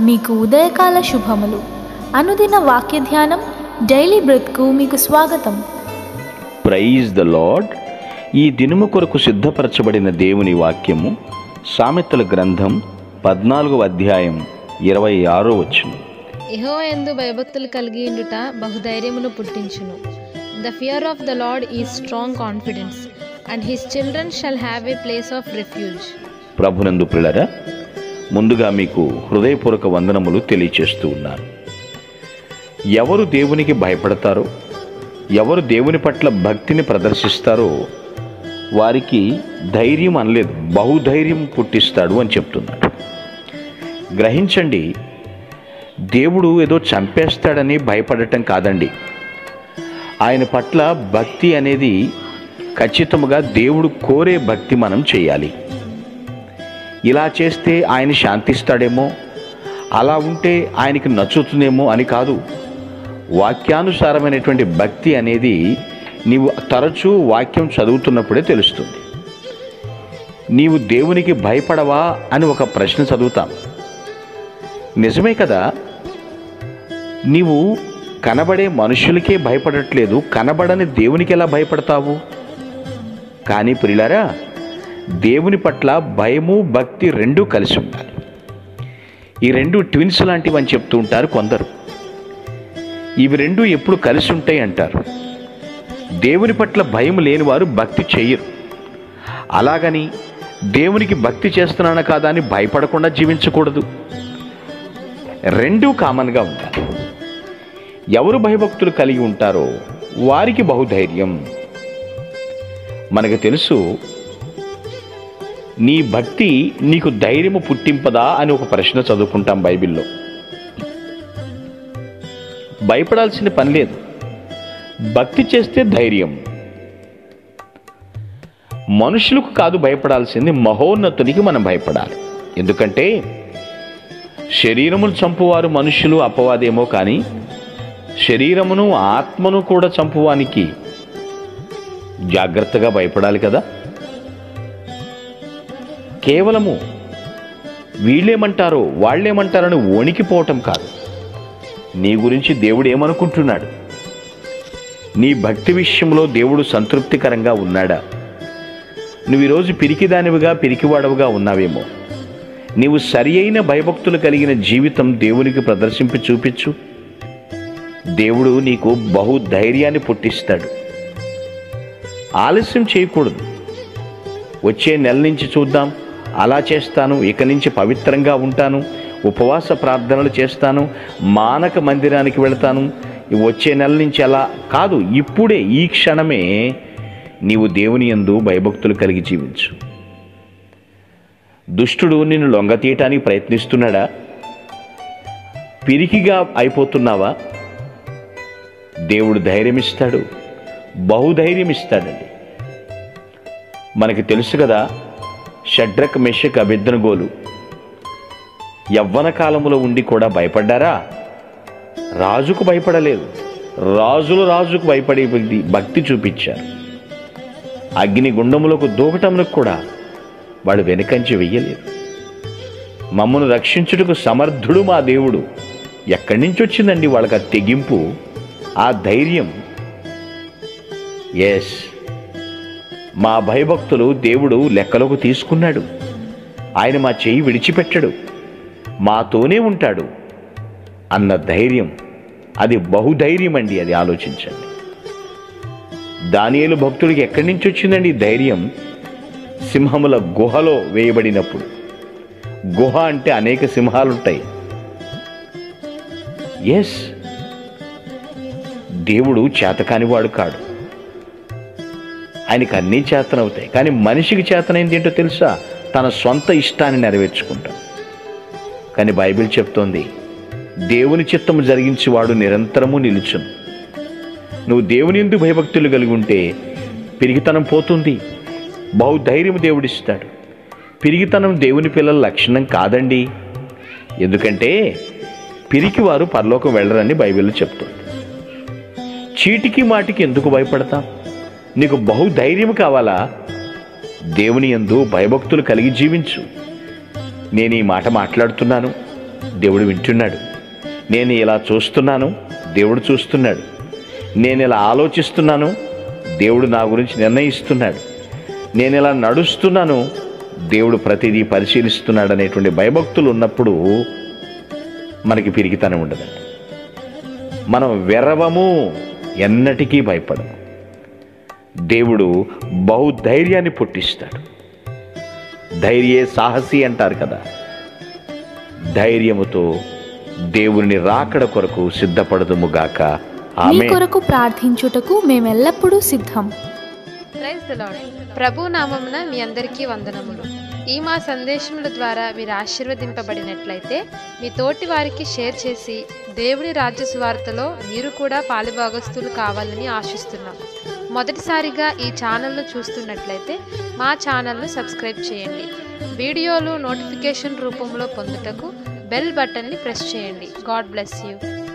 మీకు ఉదయకాల శుభములు. అనుదిన వాక్య ధ్యానం డైలీ బ్రెత్కు మీకు స్వాగతం. Praise the Lord. ఈ దినము కొరకు సిద్ధపరచబడిన దేవుని వాక్యము సామెతల గ్రంథం 14వ అధ్యాయం 26వ వచనం. యెహోవా యందు భయభక్తులు కలిగి ఉండుట బహుధైర్యమును పుట్టించును. The fear of the Lord is strong confidence, and his children shall have a place of refuge. ప్రభునందు ప్రియులారా, ముందుగా మీకు హృదయపూర్వక వందనములు తెలియచేస్తూ ఉన్నాను. ఎవరు దేవునికి భయపడతారో, ఎవరు దేవుని పట్ల భక్తిని ప్రదర్శిస్తారో వారికి ధైర్యం అనలేదు, బహుధైర్యం పుట్టిస్తాడు అని చెప్తున్నాడు. గ్రహించండి, దేవుడు ఏదో చంపేస్తాడని భయపడటం కాదండి. ఆయన పట్ల భక్తి అనేది ఖచ్చితంగా దేవుడు కోరే భక్తి మనం చేయాలి. ఇలా చేస్తే ఆయన శాంతిస్తాడేమో, అలా ఉంటే ఆయనకి నచ్చుతుందేమో అని కాదు. వాక్యానుసారమైనటువంటి భక్తి అనేది నీవు తరచూ వాక్యం చదువుతున్నప్పుడే తెలుస్తుంది. నీవు దేవునికి భయపడవా అని ఒక ప్రశ్న చదువుతాం. నిజమే కదా, నీవు కనబడే మనుషులకే భయపడట్లేదు, కనబడని దేవునికి ఎలా భయపడతావు? కానీ ప్రియులారా, దేవుని పట్ల భయము భక్తి రెండూ కలిసి ఉండాలి. ఈ రెండు ట్విన్స్ లాంటివి అని చెప్తూ ఉంటారు కొందరు. ఇవి రెండు ఎప్పుడు కలిసి ఉంటాయి అంటారు. దేవుని పట్ల భయం లేనివారు భక్తి చెయ్యరు. అలాగని దేవునికి భక్తి చేస్తున్నాను కాదా అని భయపడకుండా జీవించకూడదు. రెండూ కామన్గా ఉండాలి. ఎవరు భయభక్తులు కలిగి ఉంటారో వారికి బహుధైర్యం. మనకు తెలుసు, నీ భక్తి నీకు ధైర్యము పుట్టింపదా అని ఒక ప్రశ్న చదువుకుంటాం బైబిల్లో. భయపడాల్సిన పని లేదు, భక్తి చేస్తే ధైర్యం. మనుషులకు కాదు భయపడాల్సింది, మహోన్నతునికి మనం భయపడాలి. ఎందుకంటే శరీరమును చంపువారు మనుషులు అపవాదేమో, కానీ శరీరమును ఆత్మను కూడా చంపువానికి జాగ్రత్తగా భయపడాలి కదా. కేవలము వీళ్ళేమంటారో వాళ్ళేమంటారని వణికిపోవటం కాదు. నీ గురించి దేవుడు ఏమనుకుంటున్నాడు? నీ భక్తి విషయంలో దేవుడు సంతృప్తికరంగా ఉన్నాడా? నువ్వు ఈరోజు పిరికిదానివిగా పిరికివాడవుగా ఉన్నావేమో. నీవు సరి అయిన భయభక్తులు కలిగిన జీవితం దేవునికి ప్రదర్శింపి చూపించు. దేవుడు నీకు బహుధైర్యాన్ని పుట్టిస్తాడు. ఆలస్యం చేయకూడదు. వచ్చే నెల నుంచి చూద్దాం, అలా చేస్తాను, ఇక నుంచి పవిత్రంగా ఉంటాను, ఉపవాస ప్రార్థనలు చేస్తాను, మానక మందిరానికి వెళతాను, వచ్చే నెల నుంచి అలా కాదు. ఇప్పుడే, ఈ క్షణమే నీవు దేవుని యందు భయభక్తులు కలిగి జీవించు. దుష్టుడు నిన్ను లొంగతీయటానికి ప్రయత్నిస్తున్నాడా? పిరికిగా అయిపోతున్నావా? దేవుడు ధైర్యం ఇస్తాడు, బహుధైర్యం ఇస్తాడండి. మనకి తెలుసు కదా, షడ్రక్ మెషక్ అబేద్నెగోలు యవ్వన కాలములో ఉండి కూడా భయపడ్డారా? రాజుకు భయపడలేదు, రాజుకు భయపడే భక్తి చూపించారు. అగ్ని గుండములకు దూకటములకు కూడా వాడు వెనుకంచి వెయ్యలేదు. మమ్మను రక్షించుటకు సమర్థుడు మా దేవుడు. ఎక్కడి నుంచి వచ్చిందండి వాళ్ళకి ఆ తెగింపు, ఆ ధైర్యం? ఎస్, మా భయభక్తులు దేవుడు లెక్కలోకి తీసుకున్నాడు. ఆయన మా చెయ్యి విడిచిపెట్టడు, మాతోనే ఉంటాడు అన్న ధైర్యం, అది బహుధైర్యం అండి. అది ఆలోచించండి. దానియేలు భక్తుడికి ఎక్కడి నుంచి వచ్చిందండి ధైర్యం? సింహముల గుహలో వేయబడినప్పుడు. గుహ అంటే అనేక సింహాలుంటాయి. ఎస్, దేవుడు చేతకానివాడు కాడు. ఆయనకి అన్నీ చేతనవుతాయి. కానీ మనిషికి చేతనైంది ఏంటో తెలుసా? తన సొంత ఇష్టాన్ని నెరవేర్చుకుంటాం. కానీ బైబిల్ చెప్తోంది, దేవుని చిత్తము జరిగించేవాడు నిరంతరము నిలుచును. నువ్వు దేవుని యందు భయభక్తులు కలిగి ఉంటే పిరిగితనం పోతుంది, బహుధైర్యం దేవుడిస్తాడు. పిరిగితనం దేవుని పిల్లల లక్షణం కాదండి. ఎందుకంటే పిరికివారు పరలోకం వెళ్ళరని బైబిల్లో చెప్తుంది. చీటికి మాటికి ఎందుకు భయపడతాం? నీకు బహుధైర్యం కావాలా? దేవుని యందు భయభక్తులు కలిగి జీవించు. నేను ఈ మాట మాట్లాడుతున్నాను, దేవుడు వింటున్నాడు. నేను ఇలా చూస్తున్నాను, దేవుడు చూస్తున్నాడు. నేను ఇలా ఆలోచిస్తున్నాను, దేవుడు నా గురించి నిర్ణయిస్తున్నాడు. నేను ఇలా నడుస్తున్నాను, దేవుడు ప్రతిదీ పరిశీలిస్తున్నాడు అనేటువంటి భయభక్తులు ఉన్నప్పుడు మనకి పిరికితనం ఉండదండి. మనం వెరవము, ఎన్నటికీ భయపడము. దేవుడు బహుధైర్యాన్ని పుట్టిస్తాడు. ధైర్యే సాహసి అంటారు కదా. ధైర్యముతో దేవుని రాకడ కొరకు సిద్ధపడదుముగాక. మీ ఆమేన్. కొరకు ప్రార్థించుటకు మేమెల్లప్పుడూ సిద్ధం. Praise the lord. ప్రభు నామమున మీ అందరికీ వందనములు. ఈ మా సందేశముల ద్వారా మీరు ఆశీర్వదింపబడినట్లయితే మీ తోటి వారికి షేర్ చేసి దేవుని రాజ్య సువార్తలో మీరు కూడా పాలుభాగస్తులు కావాలని ఆశిస్తున్నాం. మొదటిసారిగా ఈ ఛానల్ను చూస్తున్నట్లయితే మా ఛానల్ను సబ్స్క్రైబ్ చేయండి. వీడియోలు నోటిఫికేషన్ రూపంలో పొందుటకు బెల్ బటన్ని ప్రెస్ చేయండి. God bless you.